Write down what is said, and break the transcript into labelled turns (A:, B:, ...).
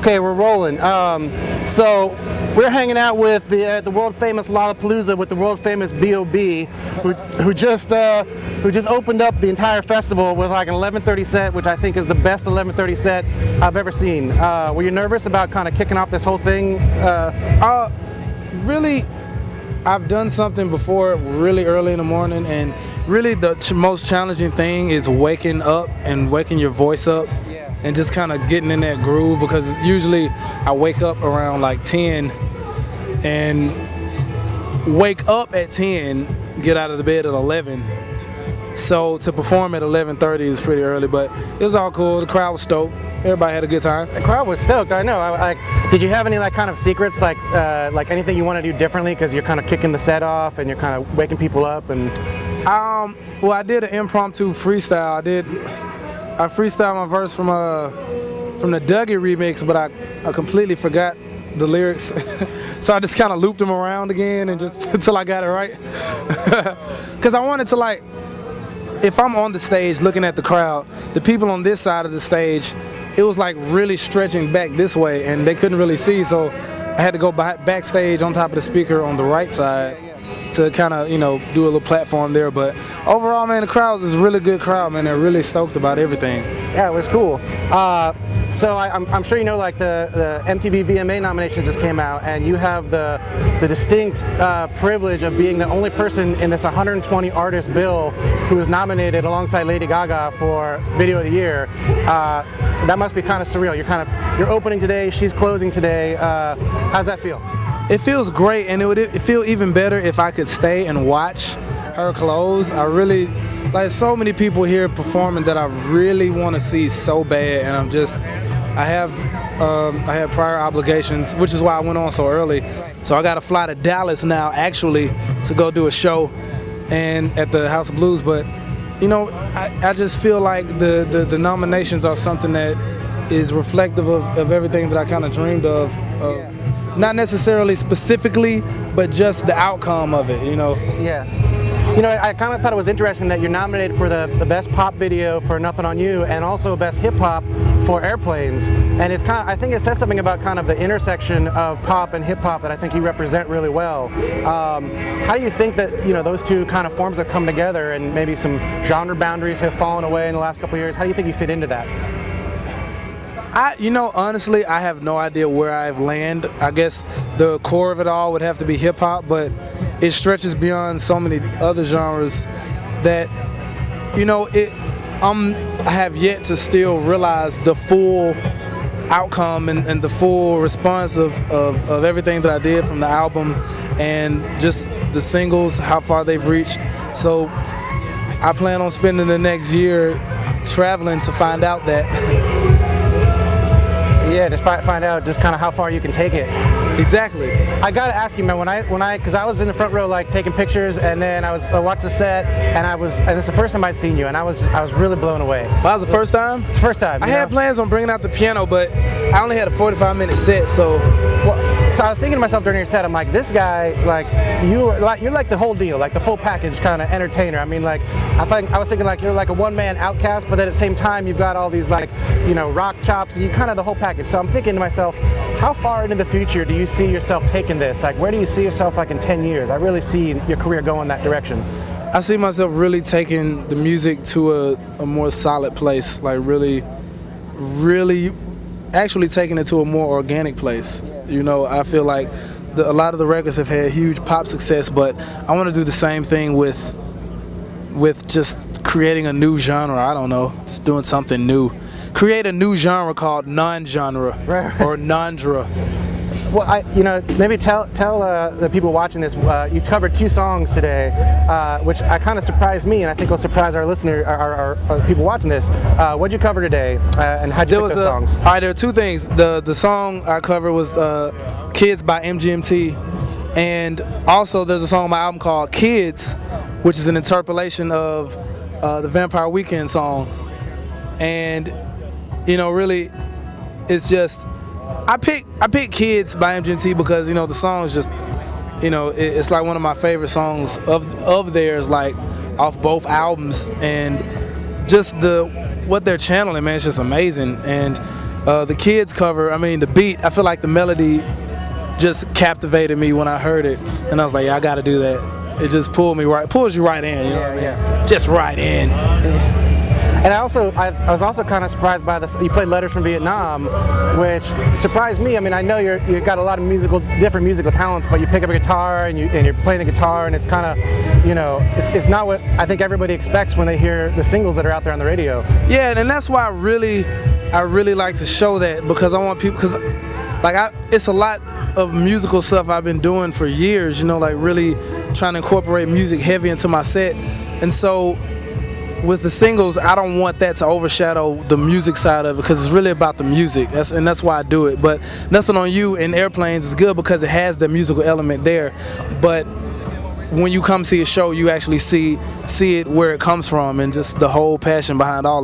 A: Okay, we're rolling. So we're hanging out with the world famous Lollapalooza with the world famous B.o.B, who just opened up the entire festival with like an 11:30 set, which I think is the best 11:30 set I've ever seen. Were you nervous about kind of kicking off this whole thing?
B: Really, I've done something before really early in the morning, and really the most challenging thing is waking up and waking your voice up. And just kind of getting in that groove, because usually I wake up around like 10 and wake up at 10, get out of the bed at 11. So to perform at 11:30 is pretty early, but it was all cool. The crowd was stoked. Everybody had a good time.
A: The crowd was stoked. I know. Did you have any like kind of secrets, like anything you want to do differently, because you're kind of kicking the set off and you're kind of waking people up? And
B: well, I did an impromptu freestyle. I freestyled my verse from the Dougie remix, but I completely forgot the lyrics. So I just kind of looped them around again and just until I got it right. Because I wanted to, like, if I'm on the stage looking at the crowd, the people on this side of the stage, it was like really stretching back this way and they couldn't really see, so I had to go backstage on top of the speaker on the right side to kind of, do a little platform there. But overall, man, the crowd is a really good crowd, man. They're really stoked about everything.
A: Yeah, it was cool. So I'm sure you know, like the MTV VMA nominations just came out, and you have the distinct privilege of being the only person in this 120 artist bill who was nominated alongside Lady Gaga for Video of the Year. That must be kind of surreal. You're opening today, she's closing today. How's that feel?
B: It feels great, and it would feel even better if I could stay and watch her close. I really, like, so many people here performing that I really want to see so bad, and I have prior obligations, which is why I went on so early. So I got to fly to Dallas now, actually, to go do a show and at the House of Blues. But I just feel like the nominations are something that is reflective of everything that I kind of dreamed of. Not necessarily specifically, but just the outcome of it,
A: Yeah. I kind of thought it was interesting that you're nominated for the best pop video for Nothing on You, and also best hip hop for Airplanes. And I think it says something about kind of the intersection of pop and hip hop that I think you represent really well. How do you think that those two kind of forms have come together, and maybe some genre boundaries have fallen away in the last couple of years? How do you think you fit into that?
B: Honestly, I have no idea where I've landed. I guess the core of it all would have to be hip hop, but it stretches beyond so many other genres that, I have yet to still realize the full outcome and the full response of everything that I did from the album and just the singles, how far they've reached. So I plan on spending the next year traveling to find out that.
A: Yeah, just find out just kind of how far you can take it.
B: Exactly.
A: I gotta ask you, man. Because I was in the front row, like taking pictures, and then I watched the set, and it's the first time I'd seen you, and I was really blown away.
B: That was the first time?
A: It's the first time.
B: I had plans on bringing out the piano, but I only had a 45-minute set, so.
A: So I was thinking to myself during your set, I'm like, this guy, like, you're like the whole deal, like the full package kind of entertainer. I mean, like, I was thinking like you're like a one-man outcast, but then at the same time you've got all these like, rock chops, and you kind of the whole package. So I'm thinking to myself, how far into the future do you see yourself taking this? Like, where do you see yourself like in 10 years? I really see your career going that direction.
B: I see myself really taking the music to a more solid place, like really actually taking it to a more organic place. I feel like a lot of the records have had huge pop success, but I want to do the same thing with just creating a new genre. I don't know, just doing something new. Create a new genre called non-genre or non-dra.
A: Well, maybe tell the people watching this. You covered 2 songs today, which kind of surprised me, and I think will surprise our listener, our people watching this. What'd you cover today, and how'd you pick those songs?
B: All right, there are 2 things. The song I covered was "Kids" by MGMT, and also there's a song on my album called "Kids," which is an interpolation of the Vampire Weekend song, and really, it's just. I picked "Kids" by MGMT because the song is just, it's like one of my favorite songs of theirs, like off both albums, and just what they're channeling, man, it's just amazing. And The Kids cover, I mean the beat, I feel like the melody just captivated me when I heard it, and I was like, yeah, I got to do that. It just pulls you right in, you know what I mean? Just right in.
A: And I was also kind of surprised by this. You played Letters from Vietnam, which surprised me. I mean, I know you've got a lot of different musical talents, but you pick up a guitar and you're playing the guitar, and it's kind of, you know, it's not what I think everybody expects when they hear the singles that are out there on the radio.
B: Yeah, and that's why I really like to show that, because I want people, because it's a lot of musical stuff I've been doing for years, you know, like really trying to incorporate music heavy into my set. And so with the singles, I don't want that to overshadow the music side of it, because it's really about the music. That's why I do it. But Nothing on You in Airplanes is good because it has the musical element there. But when you come see a show, you actually see it where it comes from, and just the whole passion behind all of it.